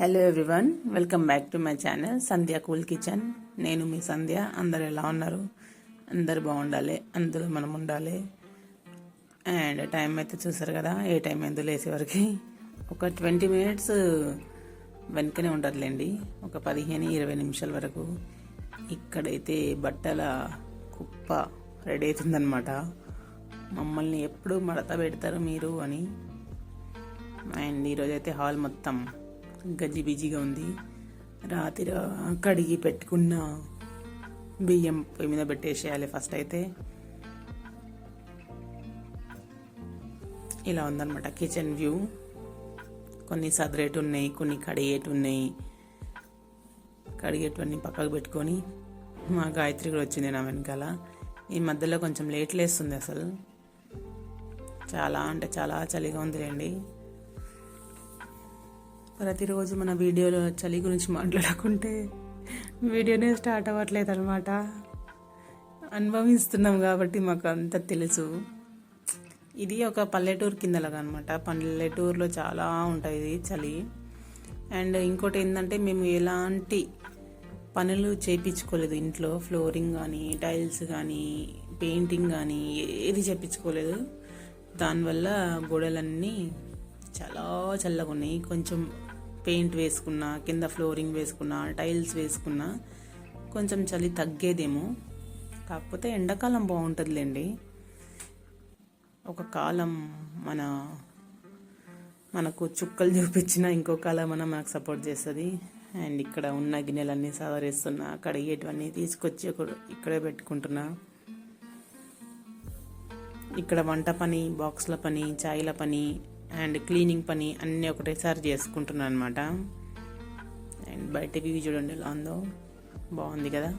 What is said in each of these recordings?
Hello everyone, welcome back to my channel Sandhya cool kitchen. నేను మీ సంధ్య. అందరు ఎలా ఉన్నారు? అందరు బాగుండాలి, అందులో మనం ఉండాలి. అండ్ టైం అయితే చూసారు కదా, ఏ టైం అయిందో లేసేవరకు ఒక 20 మినిట్స్ వెనుకనే ఉంటుందిలేండి. ఒక 15-20 నిమిషాల వరకు ఇక్కడైతే బట్టల కుప్ప రెడీ అవుతుందన్నమాట. మమ్మల్ని ఎప్పుడు మడత పెడతారు మీరు అని. అండ్ ఈరోజైతే హాల్ మొత్తం గజిబిజిగా ఉంది. రాత్రి కడిగి పెట్టుకున్న బియ్యం పొయ్యి మీద పెట్టేసేయాలి. ఫస్ట్ అయితే ఇలా ఉందన్నమాట కిచెన్ వ్యూ. కొన్ని సదరేటు ఉన్నాయి, కొన్ని కడిగేటు ఉన్నాయి. కడిగేటువన్నీ పక్కకు పెట్టుకొని మా గాయత్రి కూడా వచ్చింది నా వెనకాల. ఈ మధ్యలో కొంచెం లేట్ లేస్తుంది. అసలు చాలా అంటే చాలా చలిగా ఉందిలేండి. ప్రతిరోజు మన వీడియోలో చలి గురించి మాట్లాడకుంటే వీడియోనే స్టార్ట్ అవ్వట్లేదు అనమాట. అనుభవిస్తున్నాం కాబట్టి మాకు అంత తెలుసు. ఇది ఒక పల్లెటూరు కిందలాగా అనమాట. పల్లెటూరులో చాలా ఉంటుంది చలి. అండ్ ఇంకోటి ఏంటంటే, మేము ఎలాంటి పనులు చేయించుకోలేదు ఇంట్లో. ఫ్లోరింగ్ కానీ, టైల్స్ కానీ, పెయింటింగ్ కానీ ఏది చేయించుకోలేదు. దానివల్ల గోడలన్నీ చాలా చల్లగా ఉన్నాయి. కొంచెం పెయింట్ వేసుకున్నా, కింద ఫ్లోరింగ్ వేసుకున్నా, టైల్స్ వేసుకున్నా కొంచెం చలి తగ్గేదేమో. కాకపోతే ఎండాకాలం బాగుంటుందిలేండి. ఒక కాలం మనకు చుక్కలు చూపించినా ఇంకో కాలం మనకు సపోర్ట్ చేస్తుంది. అండ్ ఇక్కడ ఉన్న గిన్నెలన్నీ సవరిస్తున్నా, కడిగేటివన్నీ తీసుకొచ్చి ఇక్కడే పెట్టుకుంటున్నా. ఇక్కడ వంట పని, బాక్స్ల పని, చాయ్ల పని అండ్ క్లీనింగ్ పని అన్నీ ఒకటేసారి చేసుకుంటున్నాను అనమాట. అండ్ బయట వ్యూ చూడండి ఎలా ఉందో, బాగుంది కదా.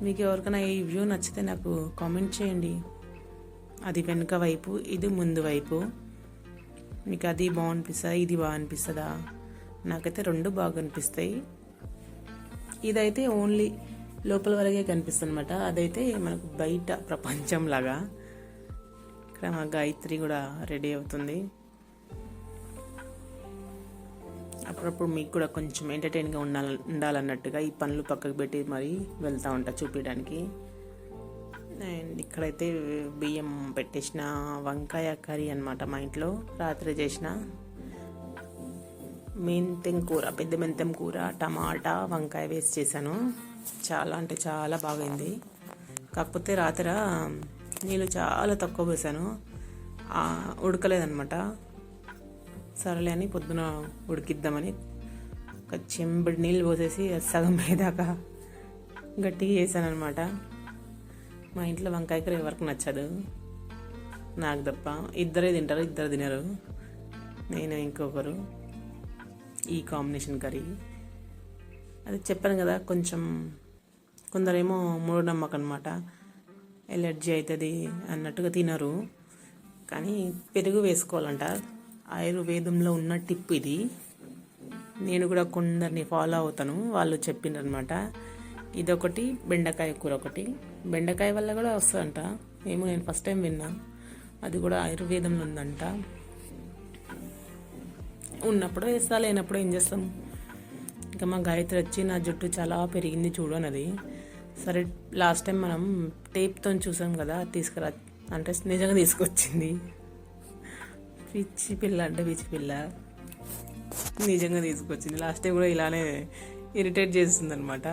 మీకు ఎవరికైనా ఈ వ్యూ నచ్చితే నాకు కామెంట్ చేయండి. అది వెనుక వైపు, ఇది ముందు వైపు. మీకు అది బాగనిపిస్తుందా, ఇది బాగా అనిపిస్తుందా? నాకైతే రెండు బాగా అనిపిస్తాయి. ఇదైతే ఓన్లీ లోపల వరకే కనిపిస్తుంది అనమాట. అదైతే మనకు బయట ప్రపంచం లాగా. ఇక్కడ మా గాయత్రి కూడా రెడీ అవుతుంది. అప్పుడప్పుడు మీకు కూడా కొంచెం ఎంటర్టైన్గా ఉండాలన్నట్టుగా ఈ పనులు పక్కకు పెట్టి మరి వెళ్తూ ఉంటా చూపించడానికి. అండ్ ఇక్కడైతే బియ్యం పెట్టేసిన వంకాయ కర్రీ అనమాట. మా ఇంట్లో రాత్రి చేసిన మెంతెం కూర, పెద్ద మెంతెం కూర, టమాటా, వంకాయ వేసి చేశాను. చాలా అంటే చాలా బాగైంది. కాకపోతే రాత్రి నీళ్ళు చాలా తక్కువ పోసాను, ఉడకలేదనమాట. సరేలే అని పొద్దున ఉడికిద్దామని ఒక చెంబడి నీళ్ళు పోసేసి సగం అయ్యేదాకా గట్టిగా చేశాను అనమాట. మా ఇంట్లో వంకాయ కర్రీ ఎవరికి నచ్చదు, నాకు తప్ప. ఇద్దరే తింటారు, ఇద్దరు తినరు, నేను ఇంకొకరు. ఈ కాంబినేషన్ కర్రీ అది చెప్పాను కదా. కొంచెం కొందరేమో మూఢనమ్మకం అనమాట, ఎలర్జీ అవుతుంది అన్నట్టుగా తినరు. కానీ పెరుగు వేసుకోవాలంట. ఆయుర్వేదంలో ఉన్న టిప్ ఇది. నేను కూడా కొందరిని ఫాలో అవుతాను, వాళ్ళు చెప్పిండ్రనమాట. ఇదొకటి, బెండకాయ కూర ఒకటి. బెండకాయ వల్ల కూడా వస్తుందంట ఏమో, నేను ఫస్ట్ టైం విన్నా. అది కూడా ఆయుర్వేదంలో ఉందంట. ఉన్నప్పుడు వేస్తా, లేనప్పుడు ఏం చేస్తాం. ఇంకా మా గాయత్రి వచ్చి నా జుట్టు చాలా పెరిగింది చూడు అన్నది. సరే, లాస్ట్ టైం మనం టేప్తో చూసాం కదా, తీసుకురా అంటే నిజంగా తీసుకొచ్చింది. పిచ్చి పిల్ల అంటే పిచ్చి పిల్ల, నిజంగా తీసుకొచ్చింది. లాస్ట్ టైం కూడా ఇలానే ఇరిటేట్ చేస్తుంది అనమాట.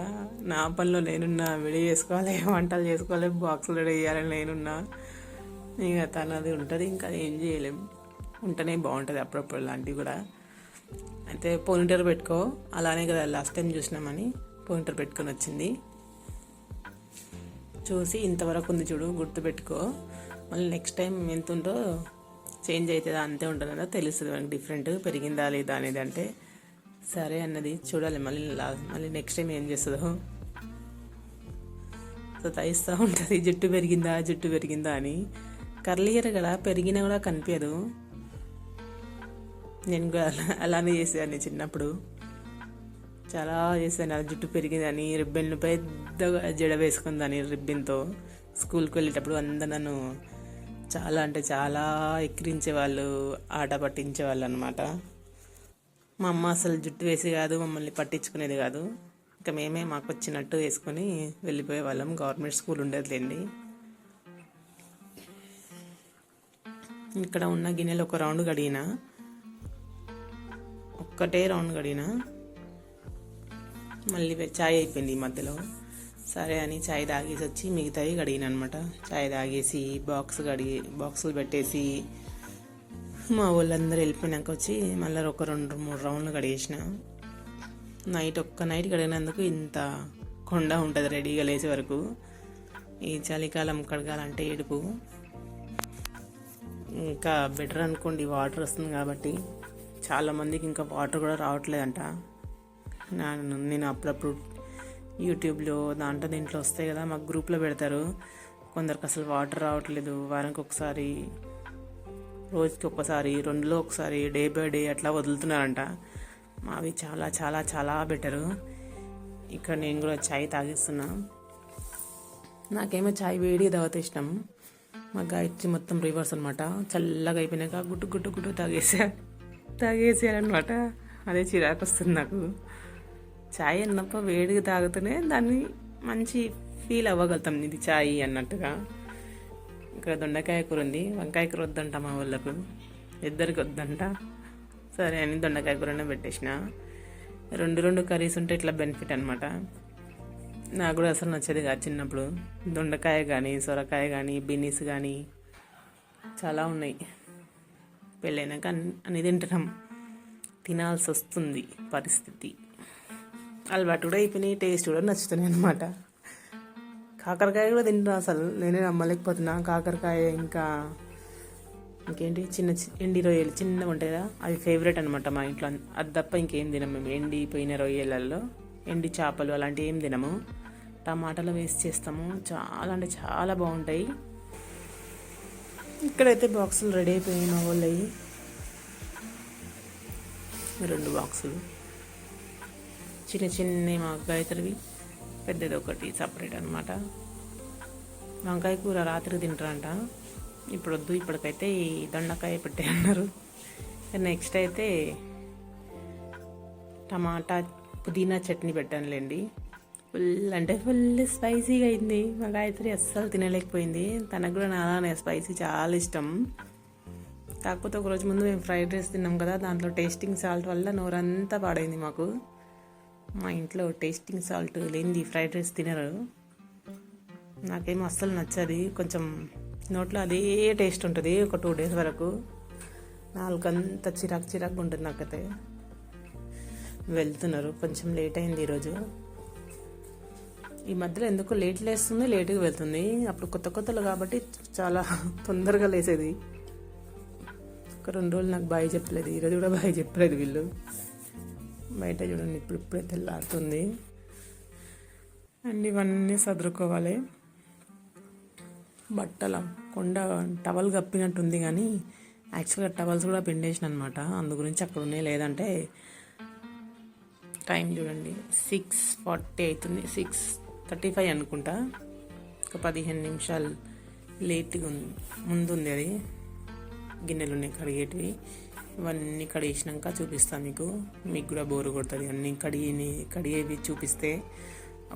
నా పనిలో నేనున్నా, విడి చేసుకోవాలి, వంటలు చేసుకోవాలి, బాక్సులు రెడీ చేయాలని నేనున్నా. ఇక తనది ఉంటుంది, ఇంకా ఏం చేయలేం. ఉంటేనే బాగుంటుంది అప్పుడప్పుడు ఇలాంటివి కూడా. అయితే పోనీటర్ పెట్టుకో, అలానే కదా లాస్ట్ టైం చూసినామని పోనీటర్ పెట్టుకొని వచ్చింది. చూసి ఇంతవరకు ఉంది చూడు, గుర్తుపెట్టుకో. మళ్ళీ నెక్స్ట్ టైం ఎంత ఉందో చేంజ్ అవుతుందా, అంతే ఉంటుందా తెలుస్తుంది మనకి. డిఫరెంట్ పెరిగిందా లేదా అనేది. అంటే సరే అన్నది. చూడాలి మళ్ళీ నెక్స్ట్ టైం ఏం చేస్తుందో. సతాయిస్తూ ఉంటుంది, జుట్టు పెరిగిందా అని. కర్లీ హెయిర్ కదా, పెరిగినా కూడా కనిపించదు. నేను కూడా అలానే చేసేదాన్ని చిన్నప్పుడు, చాలా చేశాను. అది జుట్టు పెరిగిందని రిబ్బన్లు పెద్దగా జడ వేసుకుందని రిబ్బన్తో స్కూల్కి వెళ్ళేటప్పుడు అందరూ నన్ను చాలా అంటే చాలా ఎక్కిరించేవాళ్ళు, ఆట పట్టించేవాళ్ళు అనమాట. మా అమ్మ అసలు జుట్టు వేసి కాదు, మమ్మల్ని పట్టించుకునేది కాదు. ఇంకా మేమే మాకు వచ్చినట్టు వేసుకొని వెళ్ళిపోయే వాళ్ళం. గవర్నమెంట్ స్కూల్ ఉండేదిలేండి. ఇక్కడ ఉన్న గిన్నెలు ఒక రౌండ్ కడిగిన, ఒక్కటే రౌండ్ కడిగిన, మళ్ళీ చాయ్ అయిపోయింది ఈ మధ్యలో. సరే అని చాయ్ తాగేసి వచ్చి మిగతాయి కడిగిన అనమాట. చాయ్ తాగేసి బాక్సులు పెట్టేసి మా వాళ్ళందరూ వెళ్ళిపోయినాక వచ్చి మళ్ళీ ఒక 2-3 రౌండ్లు కడిగేసిన. ఒక్క నైట్ కడిగినందుకు ఇంత కొండ ఉంటుంది రెడీగా లేచే వరకు. ఈ చలికాలం కడగాలంటే ఏడుపు. ఇంకా బెటర్ అనుకోండి, వాటర్ వస్తుంది కాబట్టి. చాలామందికి ఇంకా వాటర్ కూడా రావట్లేదంట. నేను అప్పుడప్పుడు యూట్యూబ్లో దీంట్లో వస్తాయి కదా, మాకు గ్రూప్లో పెడతారు. కొందరికి అసలు వాటర్ రావట్లేదు, వారానికి ఒకసారి, రోజుకి ఒక్కసారి, 2 ఒకసారి, డే బై డే అట్లా వదులుతున్నారంట. మావి చాలా చాలా చాలా బెటరు. ఇక్కడ నేను కూడా చాయ్ తాగిస్తున్నా. నాకేమో చాయ్ వేడిగా తాగితే ఇష్టం. మా గాయత్రి మొత్తం రివర్స్ అనమాట. చల్లగా అయిపోయినాక గుట్టు గుట్టు గుట్టు తాగేసేయాలన్నమాట. అదే చిరాకు వస్తుంది నాకు. చాయ్ అన్నప్పుడు వేడిగా తాగుతూనే దాన్ని మంచి ఫీల్ అవ్వగలుగుతాం, ఇది చాయ్ అన్నట్టుగా. ఇక్కడ దొండకాయ కూర ఉంది, వంకాయ కూర వద్దంట మా వాళ్ళకు, ఇద్దరికి వద్దంట. సరే అని దొండకాయ కూరనే పెట్టేసిన. 2 కర్రీస్ ఉంటే ఇట్లా బెనిఫిట్ అనమాట. నాకు కూడా అసలు నచ్చేది కాదు చిన్నప్పుడు. దొండకాయ కానీ, సొరకాయ కానీ, బీనీస్ కానీ చాలా ఉన్నాయి. పెళ్ళైనాక అన్ని తింటున్నాం, తినాల్సి వస్తుంది పరిస్థితి. అలవాటు కూడా అయిపోయినాయి, టేస్ట్ కూడా నచ్చుతున్నాయి అనమాట. కాకరకాయ కూడా తింటున్నా, అసలు నేనే నమ్మలేకపోతున్నా. కాకరకాయ ఇంకేంటి ఎండి రొయ్యలు చిన్నగా ఉంటాయి కదా, అవి ఫేవరెట్ అనమాట మా ఇంట్లో. అది తప్ప ఇంకేం తినము మేము. ఎండిపోయిన రొయ్యలలో ఎండి చేపలు అలాంటివి ఏం తినము. టమాటాలు వేసి చేస్తాము, చాలా అంటే చాలా బాగుంటాయి. ఇక్కడైతే బాక్సులు రెడీ అయిపోయాయి మా వాళ్ళవి. 2 బాక్సులు చిన్న మా గాయత్రివి, పెద్దది ఒకటి సపరేట్ అనమాట. వంకాయ కూర రాత్రి తింటారంట, ఇప్పుడు వద్దు. ఇప్పటికైతే ఈ దొండకాయ పెట్టే అన్నారు. నెక్స్ట్ అయితే టమాటా పుదీనా చట్నీ పెట్టానులేండి. ఫుల్ అంటే ఫుల్ స్పైసీగా అయింది. మా గాయత్రి అస్సలు తినలేకపోయింది. తనకు కూడా నాలానే స్పైసీ చాలా ఇష్టం. కాకపోతే ఒకరోజు ముందు మేము ఫ్రైడ్ రైస్ తిన్నాం కదా, దాంట్లో టేస్టింగ్ సాల్ట్ వల్ల నోరంతా పాడైంది మాకు. మా ఇంట్లో టేస్టింగ్ సాల్ట్ లేనిది ఫ్రైడ్ రైస్ తినరు. నాకేమో అస్సలు నచ్చది. కొంచెం నోట్లో అదే టేస్ట్ ఉంటుంది ఒక 2 days వరకు. నాలుగంతా చిరాకు ఉంటుంది నాకైతే. వెళ్తున్నారు, కొంచెం లేట్ అయింది ఈరోజు. ఈ మధ్యలో ఎందుకో లేస్తుంది, లేటుగా వెళ్తుంది. అప్పుడు కొత్తలో కాబట్టి చాలా తొందరగా లేసేది. ఒక 2 రోజులు నాకు బాయ్ చెప్పలేదు, ఈరోజు కూడా బాయ్ చెప్పలేదు వీళ్ళు. బయట చూడండి ఇప్పుడే తెల్లారుతుంది. అండ్ ఇవన్నీ సదురుకోవాలి. బట్టల టవల్ కప్పినట్టుంది కానీ యాక్చువల్గా టవల్స్ కూడా పిండేసిన అనమాట. అందు గురించి అక్కడ ఉన్నాయి. లేదంటే టైం చూడండి 6:40 అవుతుంది, 6:35 అనుకుంటా. ఒక 15 నిమిషాలు లేట్గా ముందుంది. అది గిన్నెలు ఉన్నాయి కడిగేటివి. ఇవన్నీ కడిగేసినాక చూపిస్తాను మీకు కూడా బోరు కొడుతుంది. అన్నీ కడిగేవి చూపిస్తే.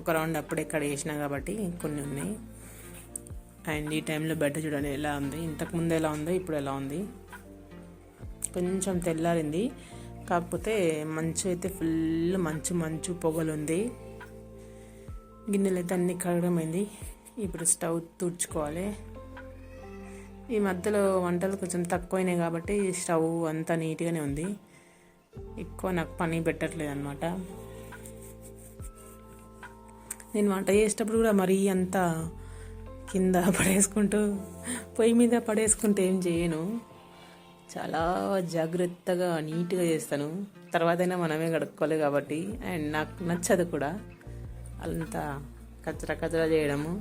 ఒక రౌండ్ అప్పుడే కడిగేసినా కాబట్టి కొన్ని ఉన్నాయి. అండ్ ఈ టైంలో బెడ్ చూడండి ఎలా ఉంది, ఇంతకుముందు ఎలా ఉందో ఇప్పుడు ఎలా ఉంది. కొంచెం తెల్లారింది, కాకపోతే మంచు అయితే ఫుల్ మంచు పొగలు ఉంది. గిన్నెలు అయితే అన్నీ కడగడమైంది. ఇప్పుడు స్టవ్ తుడుచుకోవాలి. ఈ మధ్యలో వంటలు కొంచెం తక్కువైనాయి కాబట్టి స్టవ్ అంతా నీట్గానే ఉంది. ఎక్కువ నాకు పని పెట్టట్లేదు అనమాట. నేను వంట చేసేటప్పుడు కూడా మరీ అంత కింద పడేసుకుంటూ పొయ్యి మీద పడేసుకుంటూ ఏం చేయను. చాలా జాగ్రత్తగా నీట్గా చేస్తాను. తర్వాతైనా మనమే కడుక్కోవాలి కాబట్టి. అండ్ నాకు నచ్చదు కూడా అంతా కచరా చేయడము.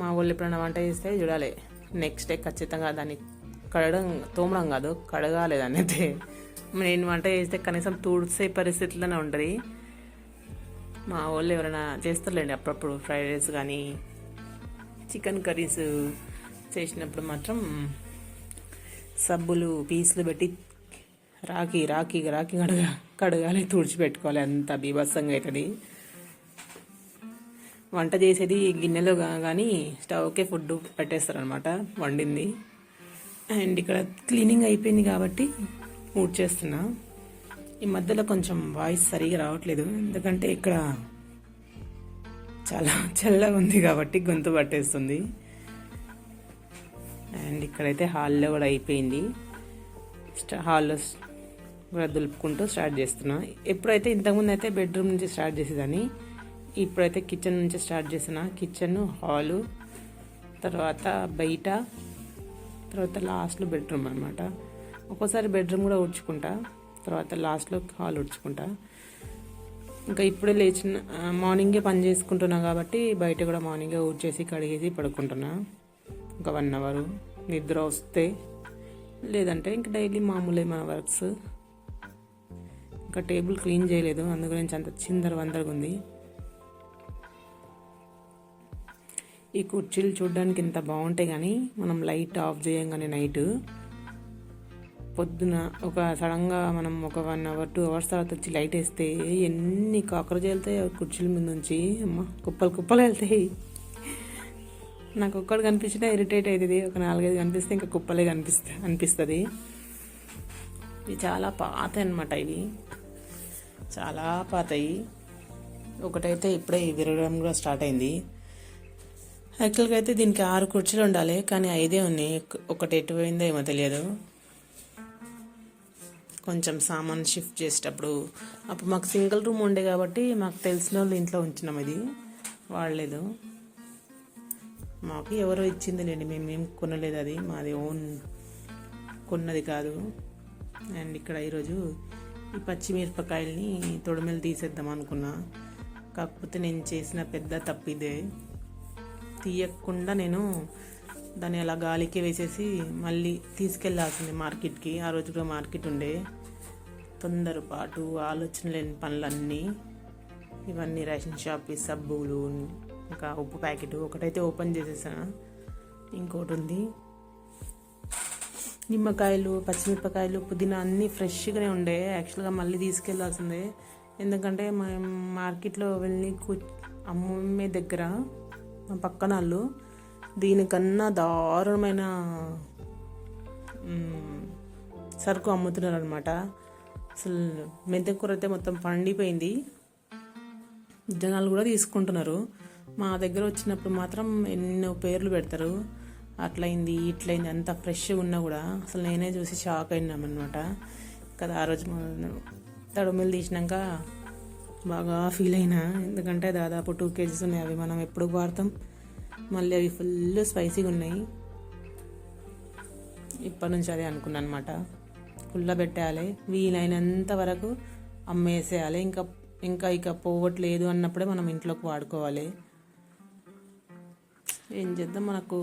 మా వాళ్ళు ఎప్పుడైనా వంట చేస్తే చూడాలి, నెక్స్ట్ డే ఖచ్చితంగా దాన్ని తోమడం కాదు, కడగాలి దాన్ని అయితే. నేను వంట చేస్తే కనీసం తుడిసే పరిస్థితిలోనే ఉంటుంది. మా వాళ్ళు ఎవరైనా చేస్తారులేండి అప్పుడప్పుడు ఫ్రైడ్ రైస్ కానీ చికెన్ కర్రీస్ చేసినప్పుడు మాత్రం సబ్బులు పీసులు పెట్టి రాకి రాకి రాకి కడగాలి, తుడిచిపెట్టుకోవాలి, అంత బీభత్సంగా అవుతుంది. వంట చేసేది గిన్నెలో కానీ స్టవ్కే ఫుడ్ పెట్టేస్తారనమాట వండింది. అండ్ ఇక్కడ క్లీనింగ్ అయిపోయింది కాబట్టి ఊడ్చేస్తున్నా. ఈ మధ్యలో కొంచెం వాయిస్ సరిగా రావట్లేదు, ఎందుకంటే ఇక్కడ చాలా చల్లగా ఉంది కాబట్టి గొంతు పట్టేస్తుంది. అండ్ ఇక్కడైతే హాల్లో కూడా అయిపోయింది. హాల్లో కూడా దులుపుకుంటూ స్టార్ట్ చేస్తున్నా. ఎప్పుడైతే ఇంతకుముందు అయితే బెడ్రూమ్ నుంచి స్టార్ట్ చేసేదాన్ని, ఇప్పుడైతే కిచెన్ నుంచి స్టార్ట్ చేసిన. కిచెన్, హాలు, తర్వాత బయట, తర్వాత లాస్ట్లో బెడ్రూమ్ అనమాట. ఒక్కోసారి బెడ్రూమ్ కూడా ఊడ్చుకుంటా, తర్వాత లాస్ట్లో హాల్ ఊడ్చుకుంటా. ఇంకా ఇప్పుడే లేచిన మార్నింగే పని చేసుకుంటున్నా కాబట్టి బయట కూడా మార్నింగే ఊడ్చేసి కడిగేసి పడుకుంటున్నా. ఒక 1 అవర్ నిద్ర వస్తే, లేదంటే ఇంకా డైలీ మామూలే మన వర్క్స్. ఇంకా టేబుల్ క్లీన్ చేయలేదు, అందు గురించి అంత చిందరవందరగా ఉంది. ఈ కుర్చీలు చూడడానికి ఇంత బాగుంటాయి కానీ మనం లైట్ ఆఫ్ చేయంగానే నైట్ పొద్దున సడన్గా మనం ఒక 1 అవర్ 2 అవర్స్ తర్వాత వచ్చి లైట్ వేస్తే ఎన్ని కాకరజ వెళ్తాయి కుర్చీల మీద నుంచి. అమ్మ, కుప్పలు కుప్పలు వెళ్తాయి. నాకు ఒక్కటి కనిపించినా ఇరిటేట్ అవుతుంది, ఒక 4-5 కనిపిస్తే ఇంకా కుప్పలే అనిపిస్తుంది. ఇవి చాలా పాత అనమాట, ఇవి చాలా పాతవి. ఒకటైతే ఇప్పుడే విరగడం కూడా స్టార్ట్ అయింది. యాక్చువల్గా అయితే దీనికి 6 కుర్చీలు ఉండాలి, కానీ 5 ఉన్నాయి. ఒకటి ఎటు పోయిందో ఏమో తెలియదు. కొంచెం సామాన్ షిఫ్ట్ చేసేటప్పుడు అప్పుడు మాకు సింగిల్ రూమ్ ఉండే కాబట్టి మాకు తెలిసిన వాళ్ళు ఇంట్లో ఉంచినాం, ఇది వాడలేదు. మాకు ఎవరో ఇచ్చింది లేండి, మేమేం కొనలేదు, అది మాది ఓన్ కొన్నది కాదు. అండ్ ఇక్కడ ఈరోజు ఈ పచ్చిమిరపకాయల్ని తొడిమెలు తీసేద్దాం అనుకున్నా, కాకపోతే నేను చేసిన పెద్ద తప్పిదే. తీయకుండా నేను దాన్ని అలా గాలికి వేసేసి మళ్ళీ తీసుకెళ్లాల్సింది మార్కెట్కి. ఆ రోజు కూడా మార్కెట్ ఉండే. తొందరపాటు, ఆలోచన లేని పనులన్నీ. ఇవన్నీ రేషన్ షాప్ సబ్బులు, ఇంకా ఉప్పు ప్యాకెట్ ఒకటైతే ఓపెన్ చేసేసాను, ఇంకోటి ఉంది. నిమ్మకాయలు, పచ్చిమిరపకాయలు, పుదీనా అన్నీ ఫ్రెష్గానే ఉండే. యాక్చువల్గా మళ్ళీ తీసుకెళ్లాల్సిందే, ఎందుకంటే మా మార్కెట్లో వెళ్ళి అమ్మే దగ్గర మా పక్కన వాళ్ళు దీనికన్నా దారుణమైన సరుకు అమ్ముతున్నారు అనమాట. అసలు మెంతికూర అయితే మొత్తం పండిపోయింది, జనాలు కూడా తీసుకుంటున్నారు. మా దగ్గర వచ్చినప్పుడు మాత్రం ఎన్నో పేర్లు పెడతారు, అట్లయింది ఇట్లయింది, అంత ఫ్రెష్గా ఉన్నా కూడా. అసలు నేనే చూసి షాక్ అయినామన్నమాట కదా. ఆ రోజు తడుమిలు తీసినాక బాగా ఫీల్ అయినా, ఎందుకంటే దాదాపు 2 kgs ఉన్నాయి. అవి మనం ఎప్పుడు వాడతాం, మళ్ళీ అవి ఫుల్ స్పైసీగా ఉన్నాయి. ఇప్పటి నుంచి అదే అనుకున్నాను అనమాట, ఫుల్లా పెట్టేయాలి, వీలైనంత వరకు అమ్మేసేయాలి. ఇంకా పోవట్లేదు అన్నప్పుడే మనం ఇంట్లోకి వాడుకోవాలి. ఏం చేద్దాం, మనకు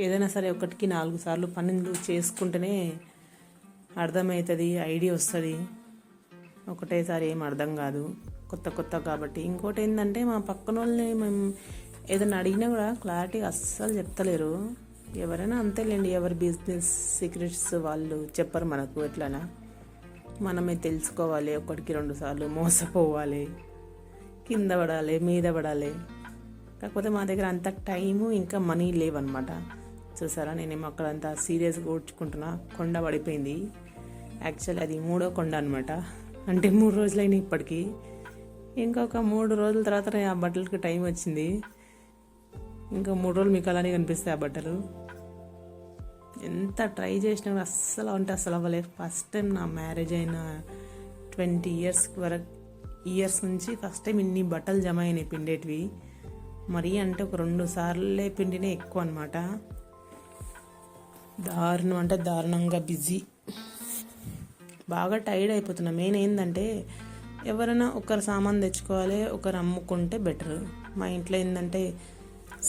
ఏదైనా సరే ఒకటికి 4 సార్లు పనులు చేసుకుంటేనే అర్థమవుతుంది, ఐడియా వస్తుంది. ఒకటేసారి ఏం అర్థం కాదు, కొత్త కాబట్టి. ఇంకోటి ఏంటంటే మా పక్కన వాళ్ళని మేము ఏదైనా అడిగినా కూడా క్లారిటీ అస్సలు చెప్తలేరు. ఎవరైనా అంతేలేండి, ఎవరి బిజినెస్ సీక్రెట్స్ వాళ్ళు చెప్పరు మనకు. ఎట్లనా మనమే తెలుసుకోవాలి, 1-2 సార్లు మోసపోవాలి, కింద పడాలి, మీద పడాలి. కాకపోతే మా దగ్గర అంత టైము ఇంకా మనీ లేవన్నమాట. చూసారా, నేనేమో అక్కడంతా సీరియస్గా ఊడ్చుకుంటున్నా, కొండ పడిపోయింది. యాక్చువల్లీ అది 3వ కొండ అనమాట. అంటే 3 రోజులైనా ఇప్పటికీ. ఇంకొక 3 రోజుల తర్వాత ఆ బట్టలకి టైం వచ్చింది. ఇంకా 3 రోజులు మీకు అలానే కనిపిస్తాయి ఆ బట్టలు. ఎంత ట్రై చేసినా కూడా అస్సలు అవ్వలేదు. ఫస్ట్ టైం నా మ్యారేజ్ అయిన 20 ఇయర్స్ నుంచి ఫస్ట్ టైం ఇన్ని బట్టలు జమ అయినాయి పిండేటివి. మరీ అంటే ఒక 2 సార్లే పిండినే ఎక్కువ అనమాట. దారుణం అంటే దారుణంగా బిజీ, బాగా టైర్డ్ అయిపోతున్నా. మెయిన్ ఏంటంటే ఎవరైనా ఒకరు సామాన్ తెచ్చుకోవాలి, ఒకరు అమ్ముకుంటే బెటర్. మా ఇంట్లో ఏంటంటే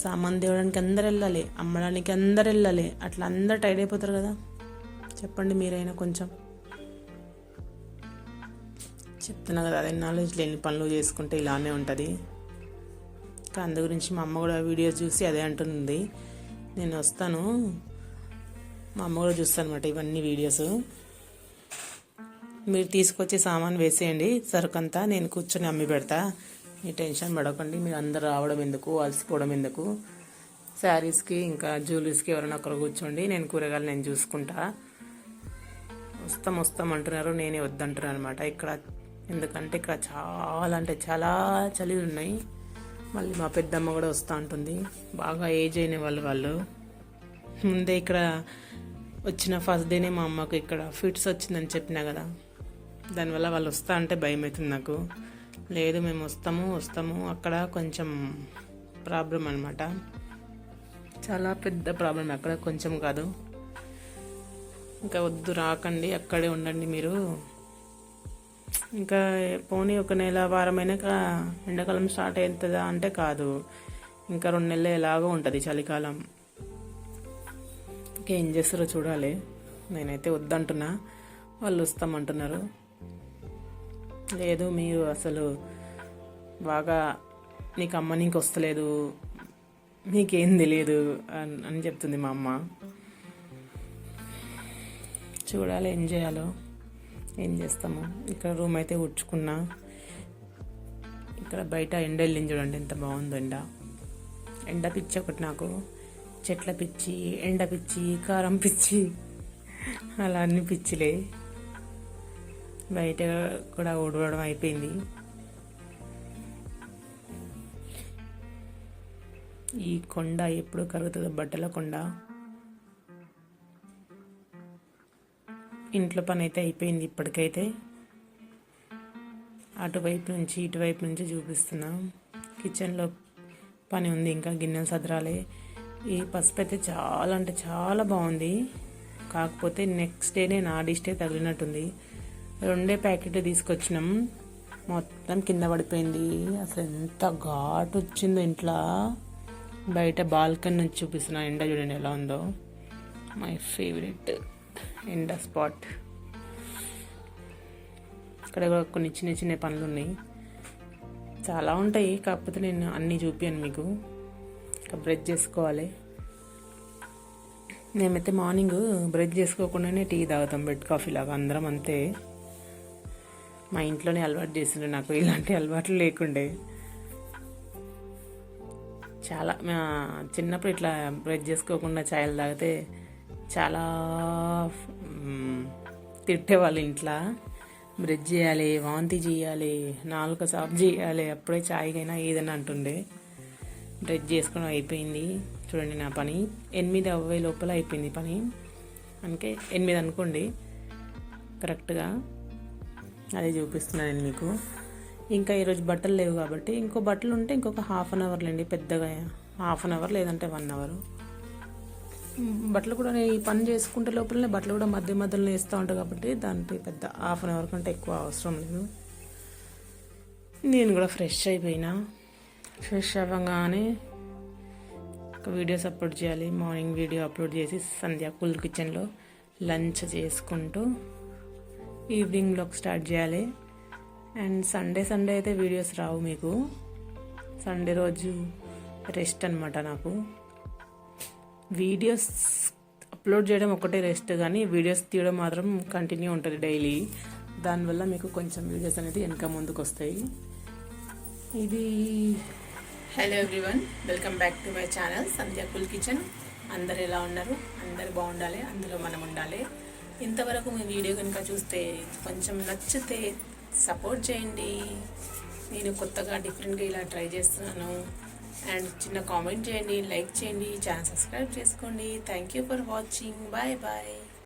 సామాన్ తేవడానికి అందరు వెళ్ళాలి, అమ్మడానికి అందరు వెళ్ళాలి, అట్లా అందరు టైర్డ్ అయిపోతారు కదా. చెప్పండి మీరైనా కొంచెం. చెప్తున్నా కదా, అదే నాలెడ్జ్ లేని పనులు చేసుకుంటే ఇలానే ఉంటుంది. ఇంకా అందు గురించి మా అమ్మ కూడా వీడియోస్ చూసి అదే అంటుంది. నేను వస్తాను, మా అమ్మ కూడా చూస్తాను అనమాట ఇవన్నీ వీడియోస్. మీరు తీసుకొచ్చి సామాన్ వేసేయండి, సరుకంతా నేను కూర్చొని అమ్మి పెడతా. మీ టెన్షన్ పడకండి, మీరు అందరు రావడం ఎందుకు, అలసిపోవడం ఎందుకు. శారీస్కి ఇంకా జ్యువెలరీస్కి ఎవరైనా ఒకరు కూర్చోండి, నేను కూరగాయలు నేను చూసుకుంటా. వస్తాం అంటున్నారు, నేనే వద్దంటున్నాను అనమాట ఇక్కడ. ఎందుకంటే ఇక్కడ చాలా అంటే చాలా చలి ఉన్నాయి. మళ్ళీ మా పెద్దమ్మ కూడా వస్తూ ఉంటుంది, బాగా ఏజ్ అయిన వాళ్ళు. ముందే ఇక్కడ వచ్చిన ఫస్ట్ డేనే మా అమ్మకు ఇక్కడ ఫిట్స్ వచ్చిందని చెప్పినా కదా, దానివల్ల వాళ్ళు వస్తా అంటే భయం అవుతుంది నాకు. లేదు మేము వస్తాము, అక్కడ కొంచెం ప్రాబ్లం అనమాట, చాలా పెద్ద ప్రాబ్లం అక్కడ, కొంచెం కాదు. ఇంకా వద్దు, రాకండి, అక్కడే ఉండండి మీరు. ఇంకా పోనీ ఒక నెల వారమైనాక ఎండాకాలం స్టార్ట్ అవుతుందా అంటే కాదు, ఇంకా 2 నెలలు ఎలాగో ఉంటుంది చలికాలం. ఇంకేం చేస్తారో చూడాలి. నేనైతే వద్దంటున్నా, వాళ్ళు వస్తామంటున్నారు. లేదు మీరు అసలు బాగా నీకు అమ్మ నీకు వస్తలేదు, నీకేం తెలియదు అని చెప్తుంది మా అమ్మ. చూడాలి ఏం చేయాలో, ఏం చేస్తాము. ఇక్కడ రూమ్ అయితే ఉడ్చుకున్నా. ఇక్కడ బయట ఎండ వెళ్ళింది చూడండి, ఎంత బాగుందో ఎండ పిచ్చి ఒకటి నాకు. చెట్ల పిచ్చి, ఎండ పిచ్చి, కారం పిచ్చి, అలా అన్ని పిచ్చిలే. బయట కూడా ఊడవడం అయిపోయింది. ఈ కొండ ఎప్పుడు కరుగుతుందో, బట్టల కొండ. ఇంట్లో పని అయితే అయిపోయింది ఇప్పటికైతే. అటువైపు నుంచి ఇటువైపు నుంచి చూపిస్తున్నా. కిచెన్లో పని ఉంది, ఇంకా గిన్నెలు సదరాలి. ఈ పసుపు అయితే చాలా అంటే చాలా బాగుంది, కాకపోతే నెక్స్ట్ డేనే నా డిస్టే తగిలినట్టుంది. 2 ప్యాకెట్ తీసుకొచ్చినాం, మొత్తం కింద పడిపోయింది. అసలు ఎంత ఘాటు వచ్చిందో ఇంట్లో. బయట బాల్కనీ నుంచి చూపిస్తున్నా, ఎండ చూడండి ఎలా ఉందో. మై ఫేవరెట్ ఎండ స్పాట్. ఇక్కడ కూడా కొన్ని చిన్న పనులు ఉన్నాయి, చాలా ఉంటాయి, కాకపోతే నేను అన్నీ చూపించాను మీకు. ఇంకా బ్రష్ చేసుకోవాలి. మేమైతే మార్నింగ్ బ్రష్ చేసుకోకుండానే టీ తాగుతాం, బెడ్ కాఫీ లాగా. అందరం అంతే, మా ఇంట్లోనే అలవాటు చేసిండ్రు, నాకు ఇలాంటి అలవాట్లు లేకుండే. చాలా చిన్నప్పుడు ఇట్లా బ్రష్ చేసుకోకుండా ఛాయలు తాగితే చాలా తిట్టేవాళ్ళు ఇంట్లో. బ్రష్ చేయాలి, వాంతి చేయాలి, నాలుక సాఫ్ చేయాలి, అప్పుడే ఛాయ్కైనా ఏదైనా అంటుండే. బ్రష్ చేసుకోవడం అయిపోయింది చూడండి. నా పని 8 అవ్వే లోపల అయిపోయింది పని, అందుకే 8 అనుకోండి కరెక్ట్గా. అదే చూపిస్తున్నాను నేను మీకు. ఇంకా ఈరోజు బట్టలు లేవు కాబట్టి, ఇంకో బట్టలు ఉంటే ఇంకొక ½ అన్ అవర్ లేండి, పెద్దగా ½ అన్ అవర్ లేదంటే 1 అవర్. బట్టలు కూడా ఈ పని చేసుకుంటే లోపలనే బట్టలు కూడా మధ్యలో వేస్తూ ఉంటాయి కాబట్టి దానికి పెద్ద ½ అన్ అవర్ కంటే ఎక్కువ అవసరం లేదు. నేను కూడా ఫ్రెష్ అయిపోయినా. ఫ్రెష్ అవ్వగానే ఒక వీడియోస్ అప్లోడ్ చేయాలి. మార్నింగ్ వీడియో అప్లోడ్ చేసి సంధ్య కూల్ కిచెన్లో లంచ్ చేసుకుంటూ ఈవినింగ్ బ్లాగ్ స్టార్ట్ చేయాలి. అండ్ సండే అయితే వీడియోస్ రావు మీకు. సండే రోజు రెస్ట్ అనమాట నాకు. వీడియోస్ అప్లోడ్ చేయడం ఒకటే రెస్ట్, కానీ వీడియోస్ తీయడం మాత్రం కంటిన్యూ ఉంటుంది డైలీ. దానివల్ల మీకు కొంచెం వీడియోస్ అనేది వెనక ముందుకు వస్తాయి. ఇది hello everyone, welcome back to my channel Sandhya cool kitchen. అందరు ఎలా ఉన్నారు? అందరు బాగుండాలి, అందులో మనం ఉండాలి. ఇంతవరకు మీ వీడియో కనుక చూస్తే కొంచెం నచ్చితే సపోర్ట్ చేయండి. నేను కొత్తగా డిఫరెంట్గా ఇలా ట్రై చేస్తున్నాను. అండ్ చిన్న కామెంట్ చేయండి, లైక్ చేయండి, ఛానల్ సబ్స్క్రైబ్ చేసుకోండి. Thank you for watching. Bye bye.